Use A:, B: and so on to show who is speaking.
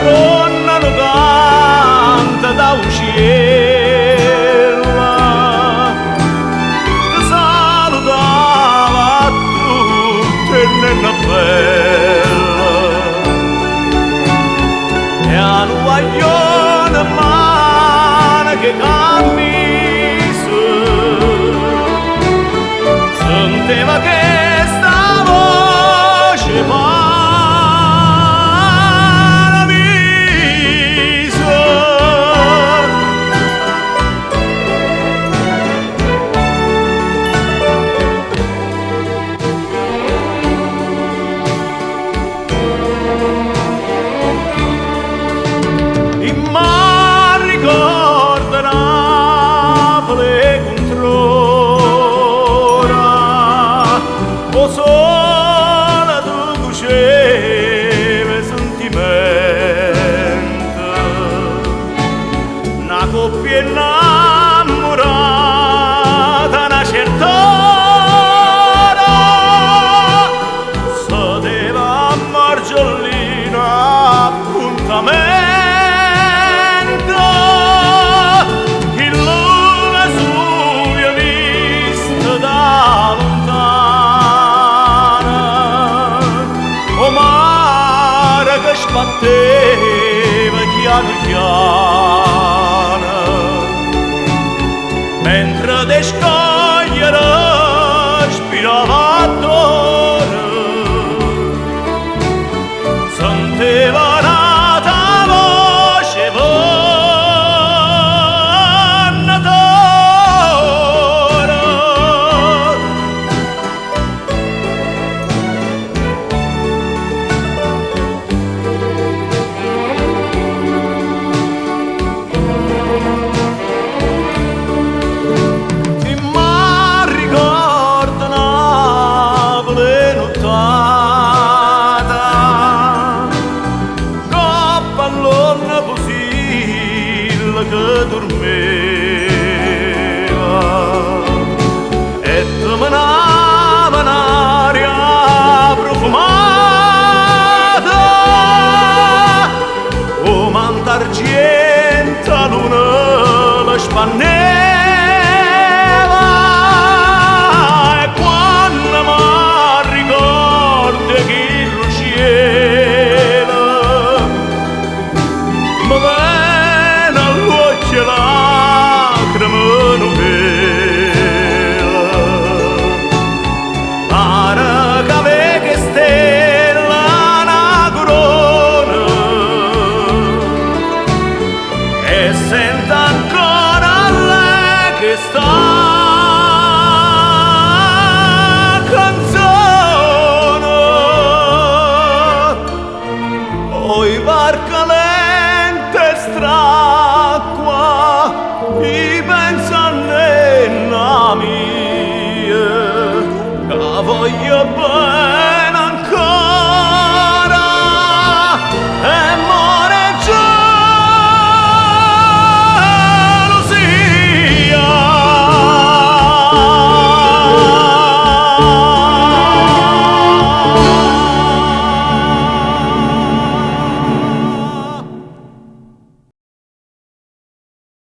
A: donna lo canta da un cielo, ti salutava a tutte nella bella, e a un guaglione mano che cammisa, sentiva che sta voce sola tu cuceva sentimento, una coppia innamorata, una certa ora, sedeva a Margiolino appuntamento, il lume Vesuvio visto da che sbatteva chiano chiano, mentre de scogliere spirava attorno, sentiva nata voce vonnatore. Che dormeva e dominava un'aria profumata, come d'argento la luna la spanneva, e quando mi ricordo che il cielo mi lacrime novella, pare che aveva stella una corona, e sento ancora lei che sta canzone, oi barca lenta e strana